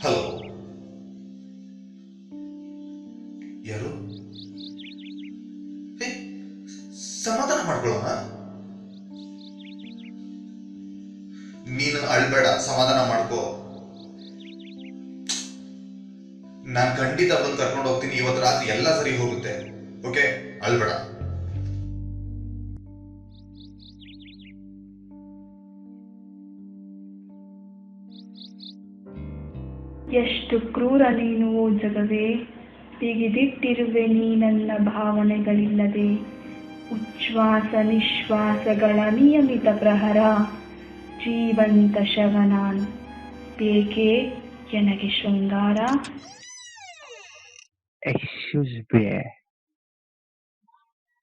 Hello, ಯಾರು? ಏ, ಸಮಾಧಾನ ಮಾಡ್ಕೊಳ್ಳೋಣ. ನೀನು ಅಳ್ಬೇಡ, ಸಮಾಧಾನ ಮಾಡ್ಕೋ. ನಾನು ಖಂಡಿತ ಬಂದು ಕರ್ಕೊಂಡು ಹೋಗ್ತೀನಿ. ಇವತ್ತು ರಾತ್ರಿ ಎಲ್ಲ ಸರಿ ಹೋಗುತ್ತೆ. ಓಕೆ, ಅಳ್ಬೇಡ. ಎಷ್ಟು ಕ್ರೂರ ನೀನು ಓ ಜಗವೇ, ಬಿಗಿದಿಟ್ಟಿರುವೆ ನೀ ನನ್ನ ಭಾವನೆಗಳಿಲ್ಲದೆ. ಉಚ್ಛ್ವಾಸ ನಿಶ್ವಾಸಗಳ ನಿಯಮಿತ ಪ್ರಹರ, ಜೀವಂತ ಶವ ನಾನು. ಬೇಕೇ ನನಗೆ ಶೃಂಗಾರ? Excuse me,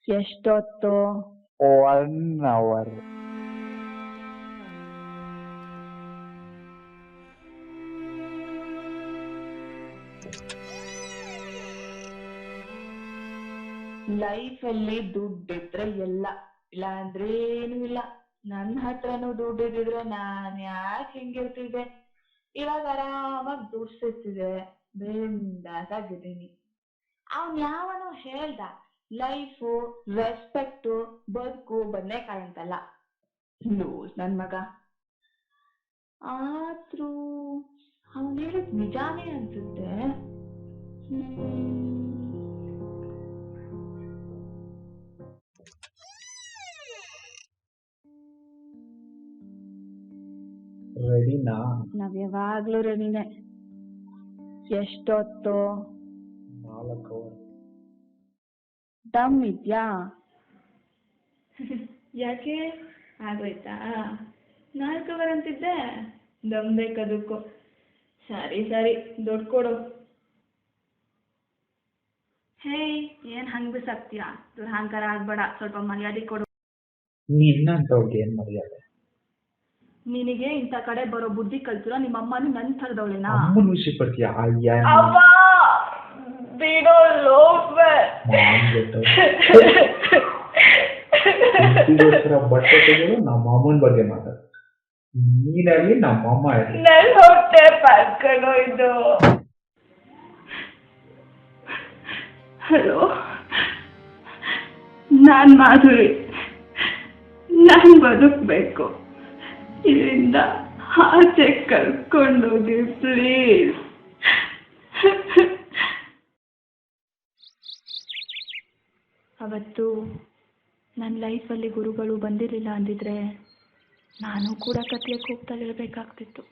ಎಷ್ಟೊತ್ತು? 1 hour. ಲೈಫಲ್ಲಿ ದುಡ್ಡಿದ್ರೆ ಎಲ್ಲ, ಇಲ್ಲ ಅಂದ್ರೆ ಏನೂ ಇಲ್ಲ. ನನ್ನ ಹತ್ರನೂ ದುಡ್ಡಿದ್ರೆ ನಾನು ಯಾಕೆ ಹಿಂಗಿರ್ತಿದ್ದೆ? ಇವಾಗ ಆರಾಮಾಗಿ ದುಡ್ಡು ಸಿಗ್ತಿದೆ, ಬಿಂದಾಸ್ ಆಗಿದ್ದೀನಿ. ಅವ್ನು ಯಾವನೋ ಹೇಳ್ದ, ಲೈಫು, ರೆಸ್ಪೆಕ್ಟು, ಬದುಕು ಬದನೆಕಾಯಿ ಅಂತಲ್ಲ. ಲೂಸ್ ನನ್ ಮಗ. ಆದ್ರೂ ಅವ್ನು ಹೇಳಿದ್ ನಿಜಾನೇ ಅನ್ಸುತ್ತೆ. ರೆಡಿನಾ? ನಾವ್ ಯಾವಾಗ್ಲೂ ರೆಡಿನೇ. ಎಷ್ಟೊತ್ತು? 4 hour. ದಮ್ ಇದ್ಯಾ? ಯಾಕೆ ಆಗೋಯ್ತಾ? 4 ಅವರ್ ಅಂತಿದ್ದೆ, ದಮ್ ಬೇಕದಕ್ಕೂ. ಸರಿ ಸರಿ, ದುಡ್ಡು ಕೊಡು. ಹೇ, ಏನ್ ಹಂಗ್ ಬಿಸಾಕ್ತೀಯಾ? ದುರ್ಹಂಕಾರ ಆಗ್ಬೇಡ, ಸ್ವಲ್ಪ ಮರ್ಯಾದೆ ಕೊಡು. ನಿನ್ನಂತವ್ರಿಗೆ ಏನ್ ಮರ್ಯಾದೆ? ನಿನಗೆ ಇಂಥ ಕಡೆ ಬರೋ ಬುದ್ಧಿ ಕಲ್ತಿರೋ ನಿಮ್ಮ ಅಮ್ಮನು ನನ್ ಥರದವಳೇನಾ? ಅಮ್ಮನ ವಿಷಯ ಪಡ್ತೀಯ? ಬಿಡೋ ಲೋಫೆ. ಬಟ್ಟೆ ತೆಗೆದು ನಮ್ಮ ಅಮ್ಮನ ಬಗ್ಗೆ ಮಾತಾಡ. ನೀನಾಗ್ಲಿ ನಮ್ಮ ಅಮ್ಮ ಆಗ್ಲಿ. ನನ್ ಹೊಟ್ಟೆ ಪರ್ಕಣೋ ಇದು. ಹಲೋ, ನಾನ್ ಮಾಧುರಿ. ನಾನ್ ಬದುಕ್ಬೇಕು. ಇಲ್ಲಿಂದ ಆಚೆ ಕರ್ಕೊಂಡೋಗಿ ಪ್ಲೀಸ್. ಅವತ್ತು ನನ್ನ ಲೈಫಲ್ಲಿ ಗುರುಗಳು ಬಂದಿರಲಿಲ್ಲ ಅಂದಿದ್ರೆ ನಾನು ಕೂಡ ಕತ್ಲೆಗೆ ಹೋಗ್ತಲಿರ್ಬೇಕಾಗ್ತಿತ್ತು.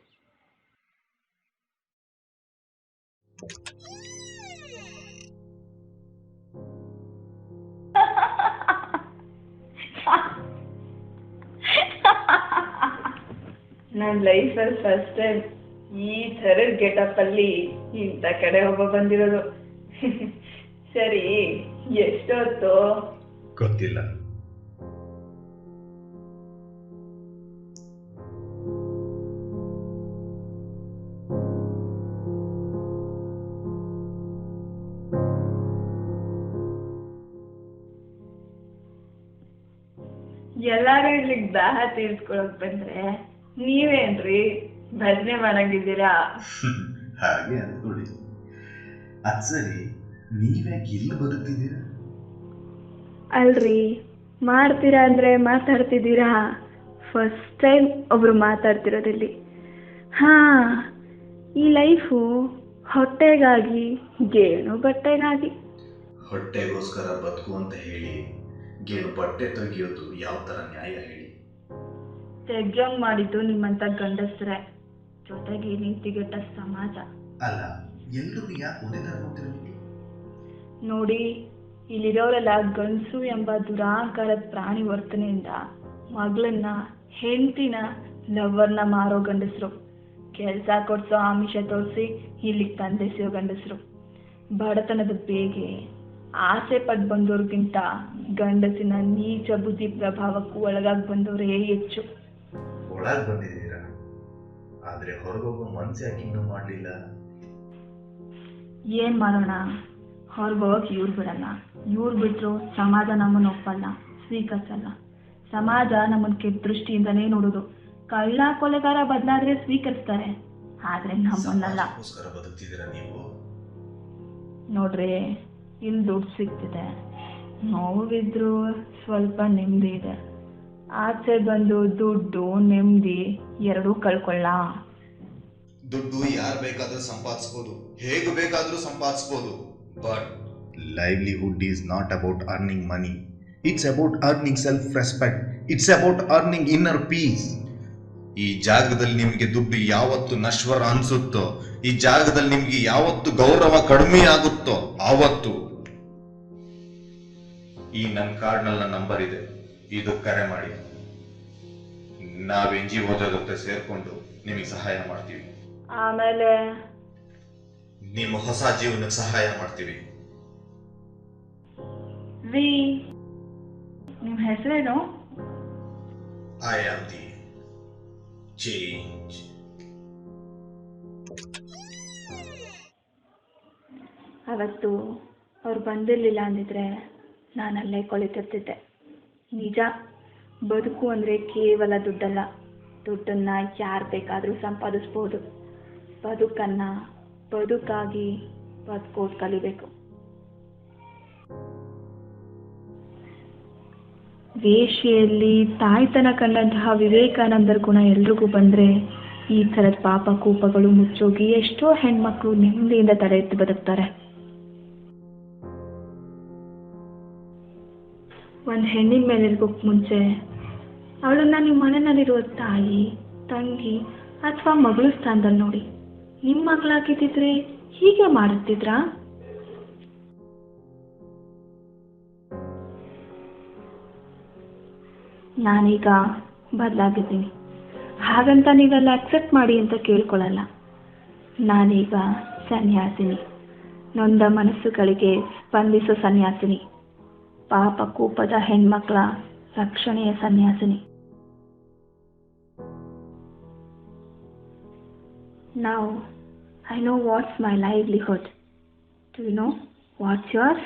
ನನ್ನ ಲೈಫಲ್ಲಿ ಫಸ್ಟ್ ಟೈಮ್ ಈ ಥರದ ಗೆಟಪ್ ಅಲ್ಲಿ ಇಂಥ ಕಡೆ ಒಬ್ಬ ಬಂದಿರೋದು. ಸರಿ, ಎಷ್ಟೊತ್ತು? ಗೊತ್ತಿಲ್ಲ. ಎಲ್ಲಾರು ಇಲ್ಲಿಗೆ ದಾಹ ತೀರ್ಸ್ಕೊಳಕ್ ಬಂದ್ರೆ ನೀವೇನ್ರಿ ಭಜನೆ ಮಾಡಂಗಿದ್ದೀರಾ? ಹಾಗೆ ಅನ್ಕೊಳ್ಳಿ. ಅದ್ ಸರಿ, ನೀವ್ಯಾಕೆ ಇಲ್ಲಿ ಬದುಕ್ತಿದ್ದೀರಾ? ಅಲ್ರಿ, ಮಾಡ್ತೀರಾ ಅಂದ್ರೆ ಮಾತಾಡ್ತಿದ್ದೀರಾ. ಫಸ್ಟ್ ಟೈಮ್ ಒಬ್ರು ಮಾತಾಡ್ತಿರೋದಿಲ್ಲಿ. ಹಾ, ಈ ಲೈಫು ಹೊಟ್ಟೆಗಾಗಿ, ಗೇಣು ಬಟ್ಟೆಗಾಗಿ. ಹೊಟ್ಟೆಗೋಸ್ಕರ ಬದುಕು ಅಂತ ಹೇಳಿ ಗೇಣು ಬಟ್ಟೆ ತೆಗೆಯೋದು ಯಾವ ತರ ನ್ಯಾಯ ಹೇಳಿ? ತೆಗ್ಯೋಂಗ್ ಮಾಡಿದ್ದು ನಿಮ್ಮಂತ ಗಂಡಸ್ರೆ, ಜೊತೆಗೆ ನೀತಿಗೆಟ್ಟ ಸಮಾಜ. ಅಲ್ಲ, ಎಲ್ರಿಗೂ ಯಾಕೆ ಒಂದೇ ತರ ಗೊತ್ತಿರಬೇಕು? ನೋಡಿ, ಇಲ್ಲಿರೋರೆಲ್ಲ ಗಂಡಸು ಎಂಬ ದುರಾಂಕಾರದ ಪ್ರಾಣಿ ವರ್ತನೆಯಿಂದ ಮಗಳನ್ನ, ಹೆಂಡತಿನ, ಲವ್ವರ್ನ ಮಾರೋ ಗಂಡಸರು, ಕೆಲಸ ಕೊಡ್ಸೋ ಆಮಿಷ ತೋರಿಸಿ ಇಲ್ಲಿಗೆ ತಂದೆಸೋ ಗಂಡಸರು, ಬಡತನದ ಬೇಗೆ ಆಸೆ ಪಟ್ಟು ಬಂದವ್ರಿಗಿಂತ ಗಂಡಸಿನ ನೀಚ ಬುದ್ಧಿ ಪ್ರಭಾವಕ್ಕೂ ಒಳಗಾಗಿ ಬಂದವರೇ ಹೆಚ್ಚು. ಒಳಗೆ ಬಂದಿದ್ದೀರಾ, ಆದ್ರೆ ಹೊರಗೋಗೋ ಮನ್ಸು ಯಾಕೆ ಇನ್ನೂ ಮಾಡಲಿಲ್ಲ? ಏನ್ ಮಾಡೋಣ, ಹೊರಗೋಗಕ್ಕೆ ಇವ್ರು ಬಿಡಲ್ಲ. ಇವ್ರು ಬಿಟ್ರು ಸಮಾಜ ನಮ್ಮನ್ನು ಒಪ್ಪಲ್ಲ, ಸ್ವೀಕರಿಸಲ್ಲ. ಸಮಾಜ ನಮ್ಮನ್ನು ಕೆಟ್ಟ ದೃಷ್ಟಿಯಿಂದನೇ ನೋಡೋದು. ಕಳ್ಳ ಕೊಲೆಗಾರ ಬದಲಾದ್ರೆ ಸ್ವೀಕರಿಸ್ತಾರೆ, ಆದ್ರೆ ನಮ್ಮನ್ನಲ್ಲ. ಸಮಾಜಕ್ಕೋಸ್ಕರ ಬದುಕ್ತಿದ್ದೀರಾ ನೀವು? ನೋಡ್ರಿ, ಇಲ್ಲಿ ದುಡ್ಡು ಸಿಗ್ತಿದೆ, ನೋವಿದ್ರು ಸ್ವಲ್ಪ ನೆಮ್ಮದಿ ಇದೆ. ಆಚೆ ಬಂದು ದುಡ್ಡು ನೆಮ್ಮದಿ ಎರಡೂ ಕಳ್ಕೊಳ್ಳ. ದುಡ್ಡು ಯಾರು ಬೇಕಾದ್ರೂ ಸಂಪಾದಿಸ್ಬೋದು, ಹೇಗೆ ಬೇಕಾದ್ರೂ ಸಂಪಾದಿಸ್ಬೋದು. But livelihood is not about earning money. It's about earning self respect. It's about earning inner peace. ಈ ಜಾಗದಲ್ಲಿ ನಿಮ್ಗೆ ದುಡ್ಡು ಯಾವತ್ತು ನಶ್ವರ ಅನ್ಸುತ್ತೋ, ಈ ಜಾಗದಲ್ಲಿ ನಿಮ್ಗೆ ಯಾವತ್ತು ಗೌರವ ಕಡಿಮೆ ಆಗುತ್ತೋ ಆವತ್ತು ಈ ನನ್ನ ಕಾರ್ಡ್ನಲ್ಲಿ ನಂಬರ್ ಇದೆ, ಇದು ಕರೆ ಮಾಡಿ. ನಾವ್ NGO ಜೊತೆ ಸೇರ್ಕೊಂಡು ನಿಮಗೆ ಸಹಾಯ ಮಾಡ್ತೀವಿ. ಆಮೇಲೆ ನಿಮ್ಮ ಹೊಸ ಜೀವನಕ್ಕೆ ಸಹಾಯ ಮಾಡ್ತೀವಿ. ವಿ, ನಿಮ್ಮ ಹೆಸರೇನು? I am the change. ಅವತ್ತು ಅವ್ರು ಬಂದಿರಲಿಲ್ಲ ಅಂದಿದ್ರೆ ನಾನು ಅಲ್ಲೇ ಕೊಳಿತಿರ್ತಿದ್ದೆ. ನಿಜ, ಬದುಕು ಅಂದರೆ ಕೇವಲ ದುಡ್ಡಲ್ಲ. ದುಡ್ಡನ್ನು ಯಾರು ಬೇಕಾದರೂ ಸಂಪಾದಿಸ್ಬೋದು. ಬದುಕನ್ನು ಬದುಕಾಗಿ ಬದುಕೋದು ಕಲಿಬೇಕು. ವೇಶ್ಯೆಯಲ್ಲಿ ತಾಯ್ತನ ಕಂಡಂತಹ ವಿವೇಕಾನಂದರ ಗುಣ ಎಲ್ರಿಗೂ ಬಂದರೆ ಈ ಥರದ ಪಾಪ ಕೂಪಗಳು ಮುಚ್ಚೋಗಿ ಎಷ್ಟೋ ಹೆಣ್ಮಕ್ಳು ನೆಮ್ಮದಿಯಿಂದ ತಲೆ ಎತ್ತಿ ಬದುಕ್ತಾರೆ. ಒಂದು ಹೆಣ್ಣಿನ ಮೇಲೆ ಇರ್ಗೋಕ್ಕೆ ಮುಂಚೆ ಅವಳನ್ನ ನಿಮ್ಮ ಮನೆಯಲ್ಲಿರುವ ತಾಯಿ, ತಂಗಿ ಅಥವಾ ಮಗಳು ಸ್ಥಾನದಲ್ಲಿ ನೋಡಿ. ನಿಮ್ಮ ಮಗಳಾಗಿದ್ದಿದ್ರೆ ಹೀಗೆ ಮಾಡುತ್ತಿದ್ರಾ? ನಾನೀಗ ಬದಲಾಗಿದ್ದೀನಿ. ಹಾಗಂತ ನೀವೆಲ್ಲ ಅಕ್ಸೆಪ್ಟ್ ಮಾಡಿ ಅಂತ ಕೇಳ್ಕೊಳ್ಳಲ್ಲ. ನಾನೀಗ ಸನ್ಯಾಸಿನಿ, ನೊಂದ ಮನಸ್ಸುಗಳಿಗೆ ಸ್ಪಂದಿಸೋ ಸನ್ಯಾಸಿನಿ, ಪಾಪ ಕೂಪದ ಹೆಣ್ಮಕ್ಳ ರಕ್ಷಣೆಯ ಸನ್ಯಾಸಿನಿ. Now I know what's my livelihood. Do you know what's yours?